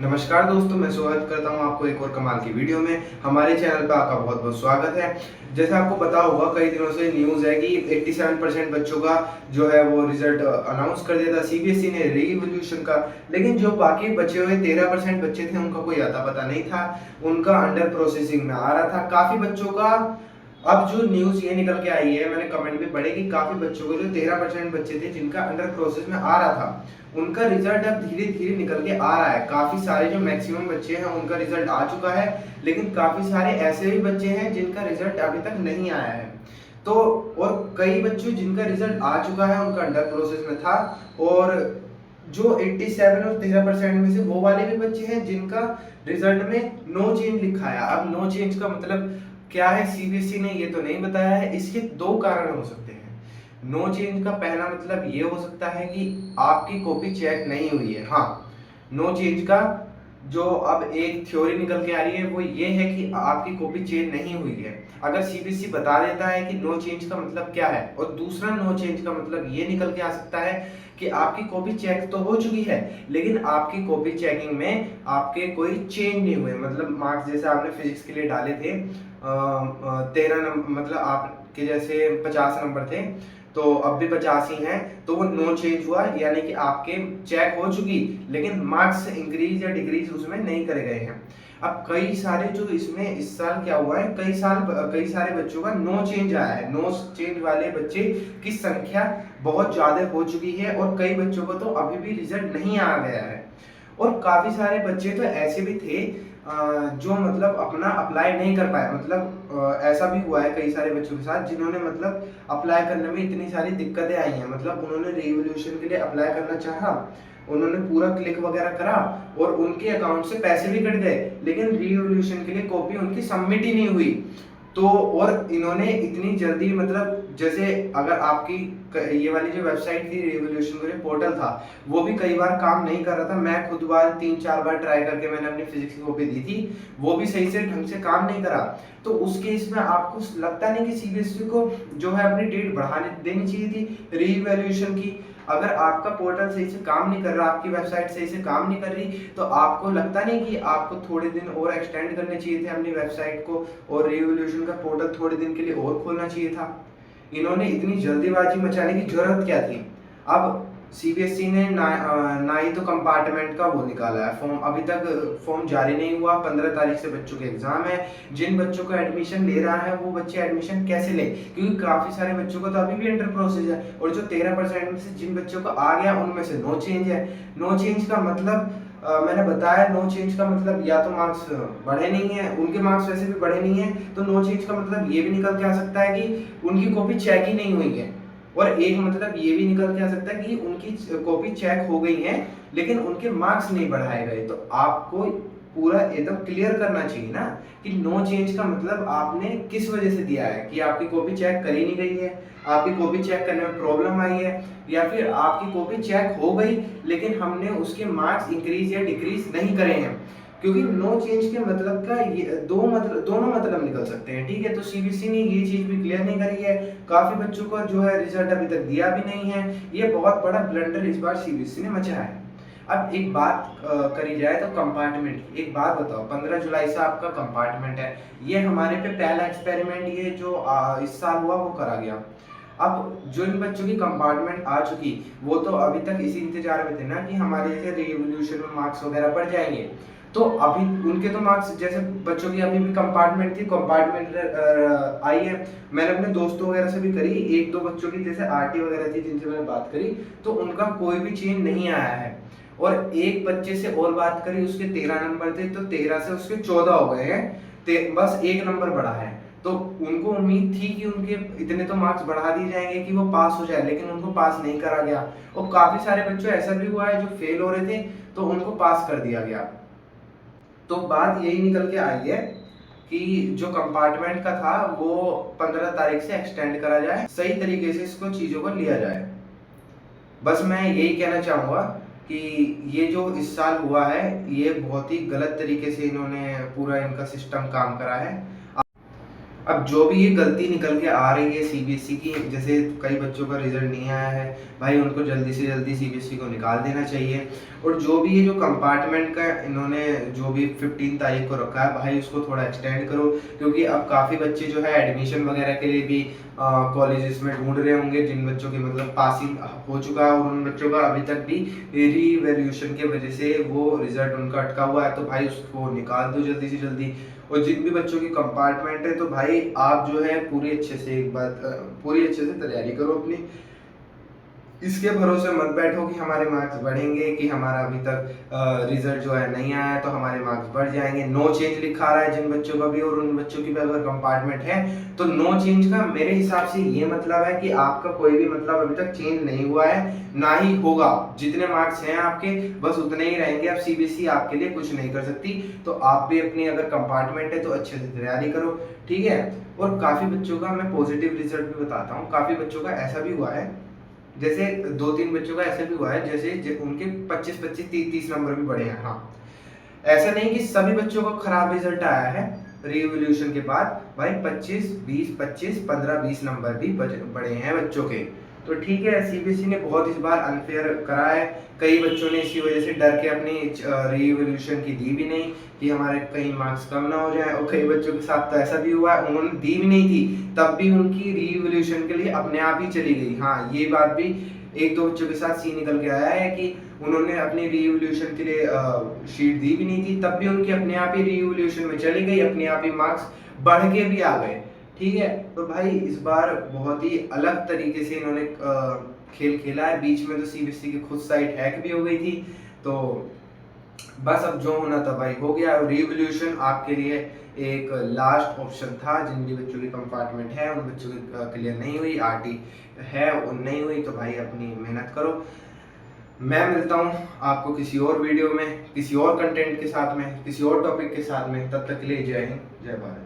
नमस्कार दोस्तों, मैं स्वागत करता हूं आपको एक और कमाल की वीडियो में। हमारे चैनल पर आपका बहुत बहुत स्वागत है। जैसा आपको पता होगा, कई दिनों से न्यूज़ है कि 87% बच्चों का जो है वो रिजल्ट अनाउंस कर दिया था सीबीएसई ने रीवैल्यूएशन का। लेकिन जो बाकी बचे हुए 13% बच्चे थे, उनका कोई अता पता नहीं था। उनका अंडर प्रोसेसिंग में आ रहा था। काफ़ी बच्चों का अब जो न्यूज़ ये निकल के आई है, मैंने कमेंट भी पढ़े कि काफ़ी बच्चों को जो 13% बच्चे थे जिनका अंडर प्रोसेस में आ रहा था, उनका रिजल्ट अब धीरे-धीरे निकल के आ रहा है। काफ़ी सारे जो मैक्सिमम बच्चे हैं उनका रिजल्ट आ चुका है, लेकिन काफ़ी सारे ऐसे भी बच्चे हैं जिनका रिजल्ट अभी तक नहीं आया है। तो और कई बच्चे जिनका रिजल्ट आ चुका है, उनका अंडर प्रोसेस में था। और जो 87 और 13% में से वो वाले भी बच्चे हैं जिनका रिजल्ट में नो चेंज लिखा है। अब नो चेंज का मतलब क्या है, सीबीएसई ने ये तो नहीं बताया है। इसके दो कारण हो सकते हैं। नो चेंज का पहला मतलब ये हो सकता है कि आपकी कॉपी चेक नहीं हुई है। हाँ, नो चेंज का जो अब एक थ्योरी निकल के आ रही है वो ये है कि आपकी कॉपी चेंज नहीं हुई है। अगर सीबीएसई बता देता है कि नो चेंज का मतलब क्या है, और दूसरा नो चेंज का मतलब ये निकल के आ सकता है कि आपकी कॉपी चेक तो हो चुकी है, लेकिन आपकी कॉपी चेकिंग में आपके कोई चेंज नहीं हुए। मतलब मार्क्स जैसे आपने फिजिक्स के लिए डाले थे 13 नंबर, मतलब आपके जैसे 50 नंबर थे तो अब भी 50 ही हैं, तो वो नो चेंज हुआ, यानी कि आपके चेक हो चुकी, लेकिन मार्क्स इंक्रीज या डिक्रीज उसमें नहीं करे गए हैं। अब कई सारे जो इसमें इस साल क्या हुआ है, कई सारे बच्चों का नो चेंज आया है। नो चेंज वाले बच्चे की संख्या बहुत ज्यादा हो चुकी है, और कई बच्चों को तो अभी भी रिजल्ट नहीं आ गया है। और काफी सारे बच्चे तो ऐसे भी थे जो मतलब अपना अप्लाई नहीं कर पाए। मतलब ऐसा भी हुआ है कई सारे बच्चों के साथ जिन्होंने मतलब अप्लाई करने में इतनी सारी दिक्कतें आई हैं। मतलब उन्होंने रीवैल्यूएशन के लिए अप्लाई करना चाहा, उन्होंने पूरा क्लिक वगैरह करा और उनके अकाउंट से पैसे भी कट गए, लेकिन रीवैल्यूएशन के लिए कॉपी उनकी सबमिट ही नहीं हुई। तो और इन्होंने इतनी जल्दी, मतलब जैसे अगर आपकी ये वाली जो वेबसाइट थी रिवॉल्यूशन का जो पोर्टल था, वो भी कई बार काम नहीं कर रहा था। मैं खुद बार 3-4 बार ट्राई करके मैंने अपनी फिजिक्स की कॉपी दी थी, वो भी सही से ढंग से काम नहीं करा। तो उस केस में आपको लगता नहीं कि सीबीएसई को जो है अपनी डेट बढ़ाने देनी चाहिए थी रीवैल्यूएशन की? अगर आपका पोर्टल सही से काम नहीं कर रहा, आपकी वेबसाइट सही से काम नहीं कर रही, तो आपको लगता नहीं कि आपको थोड़े दिन और एक्सटेंड करने चाहिए थे अपनी वेबसाइट को, और रिवॉल्यूशन का पोर्टल थोड़े दिन के लिए और खोलना चाहिए था? इन्होंने इतनी जल्दीबाजी मचाने की जरूरत क्या थी? अब सीबीएसई ने ना ही तो कंपार्टमेंट का वो निकाला है फॉर्म, अभी तक फॉर्म जारी नहीं हुआ। 15 तारीख से बच्चों के एग्जाम है। जिन बच्चों का एडमिशन ले रहा है वो बच्चे एडमिशन कैसे ले, क्योंकि काफी सारे बच्चों को तो अभी भी अंडर प्रोसेस है। और जो 13% में से जिन बच्चों को आ गया उनमें से नो चेंज है। नो चेंज का मतलब मैंने बताया, नो चेंज का मतलब या तो मार्क्स बढ़े नहीं है, उनके मार्क्स वैसे भी बढ़े नहीं है, तो नो चेंज का मतलब ये भी निकल के आ सकता है कि उनकी कॉपी चेक ही नहीं हुई है। और एक मतलब ये भी निकल के आ सकता है कि उनकी कॉपी चेक हो गई है, लेकिन उनके मार्क्स नहीं बढ़ाए गए। तो आपको पूरा एकदम क्लियर करना चाहिए ना कि नो चेंज का मतलब आपने किस वजह से दिया है, कि आपकी कॉपी चेक करी नहीं गई है, आपकी कॉपी चेक करने में प्रॉब्लम आई है, या फिर आपकी कॉपी चेक हो गई लेकिन हमने उसके मार्क्स इंक्रीज या डिक्रीज नहीं करे हैं। क्योंकि नो चेंज के मतलब का ये दोनों मतलब निकल सकते हैं। ठीक है, तो सीबीएसई ने ये चीज भी क्लियर नहीं करी है। काफी बच्चों को जो है रिजल्ट अभी तक दिया भी नहीं है। ये बहुत बड़ा ब्लंडर इस बार सीबीएसई ने मचाया है। अब एक बात करी जाए तो कंपार्टमेंट की। एक बात बताओ, 15 जुलाई से आपका कंपार्टमेंट है। ये हमारे पे पहला एक्सपेरिमेंट ये जो इस साल हुआ वो करा गया। अब जो इन बच्चों की कंपार्टमेंट आ चुकी, वो तो अभी तक इसी इंतजार में थे ना कि हमारे जैसे रिवॉल्यूशन में मार्क्स वगैरह बढ़ जाएंगे। तो अभी उनके तो मार्क्स, जैसे बच्चों की अभी भी कंपार्टमेंट थी, कंपार्टमेंट आई है। मैंने अपने दोस्तों वगैरह से भी करी, एक दो बच्चों की जैसे आरटी वगैरह थी जिनसे मैंने बात करी, तो उनका कोई भी चेंज नहीं आया है। और एक बच्चे से और बात करी, उसके 13 नंबर थे, तो 13 से उसके 14 हो गए हैं, बस एक नंबर बढ़ा है। तो उनको उम्मीद थी कि उनके इतने तो मार्क्स बढ़ा दिए जाएंगे कि वो पास हो जाए, लेकिन उनको पास नहीं करा गया। और काफी सारे बच्चों ऐसा भी हुआ है जो फेल हो रहे थे, तो उनको पास कर दिया गया। तो बात यही निकल के आई है कि जो कंपार्टमेंट का था वो 15 तारीख से एक्सटेंड करा जाए, सही तरीके से इसको चीजों को लिया जाए। बस मैं यही कहना चाहूंगा कि ये जो इस साल हुआ है, ये बहुत ही गलत तरीके से इन्होंने पूरा इनका सिस्टम काम करा है। अब जो भी ये गलती निकल के आ रही है सीबीएसई की, जैसे कई बच्चों का रिजल्ट नहीं आया है भाई, उनको जल्दी से जल्दी सीबीएसई को निकाल देना चाहिए। और जो भी ये जो कंपार्टमेंट का इन्होंने जो भी 15 तारीख को रखा है भाई, उसको थोड़ा एक्सटेंड करो, क्योंकि अब काफ़ी बच्चे जो है एडमिशन वगैरह के लिए भी कॉलेजेस में ढूंढ रहे होंगे, जिन बच्चों की मतलब पासिंग हो चुका है और उन बच्चों का अभी तक भी रीवैल्यूएशन की वजह से वो रिजल्ट उनका अटका हुआ है, तो भाई उसको निकाल दो जल्दी से जल्दी। और जिन भी बच्चों की कंपार्टमेंट है, तो भाई आप जो है पूरी अच्छे से पूरी अच्छे से तैयारी करो अपनी। इसके भरोसे मत बैठो कि हमारे मार्क्स बढ़ेंगे, कि हमारा अभी तक रिजल्ट जो है नहीं आया तो हमारे मार्क्स बढ़ जाएंगे। नो चेंज लिखा रहा है जिन बच्चों का भी, और उन बच्चों की भी अगर कंपार्टमेंट है तो नो चेंज का मेरे हिसाब से ये मतलब है कि आपका कोई भी मतलब अभी तक चेंज नहीं हुआ है, ना ही होगा। जितने मार्क्स हैं आपके बस उतने ही रहेंगे। अब सीबीएसई आपके लिए कुछ नहीं कर सकती, तो आप भी अपनी अगर कंपार्टमेंट है तो अच्छे से तैयारी करो, ठीक है। और काफी बच्चों का मैं पॉजिटिव रिजल्ट भी बताता हूँ। काफी बच्चों का ऐसा भी हुआ है, जैसे 2-3 बच्चों का ऐसा भी हुआ है, जैसे उनके 25-25 30-30 नंबर भी बढ़े हैं। हाँ, ऐसा नहीं कि सभी बच्चों का खराब रिजल्ट आया है रिवोल्यूशन के बाद, भाई 25 20 25 15 20 नंबर भी बढ़े हैं बच्चों के। तो ठीक है, सीबीएसई ने बहुत इस बार अनफेयर करा है। कई बच्चों ने इसी वजह से डर के अपनी रिवोल्यूशन की दी भी नहीं कि हमारे कहीं मार्क्स कम ना हो जाए, और कई बच्चों के साथ तो ऐसा भी हुआ है उन्होंने दी भी नहीं थी, तब भी उनकी रिवोल्यूशन के लिए अपने आप ही चली गई। हाँ, ये बात भी 1-2 बच्चों के साथ सी निकल के आया है कि उन्होंने अपनी रिवोल्यूशन के लिए शीट दी भी नहीं थी, तब भी उनकी अपने आप ही रिवोल्यूशन में चली गई, अपने आप ही मार्क्स बढ़ के भी आ गए, ठीक है। तो भाई इस बार बहुत ही अलग तरीके से इन्होंने खेल खेला है। बीच में तो सीबीएसई की खुद साइट हैक भी हो गई थी, तो बस अब जो होना था भाई हो गया। रिवोल्यूशन आपके लिए एक लास्ट ऑप्शन था। जिन भी बच्चों की कंपार्टमेंट है उन बच्चों की क्लियर नहीं हुई, आरटी है वो नहीं हुई, तो भाई अपनी मेहनत करो। मैं मिलता हूँ आपको किसी और वीडियो में, किसी और कंटेंट के साथ में, किसी और टॉपिक के साथ में। तब तक के लिए जय हिंद, जय भारत।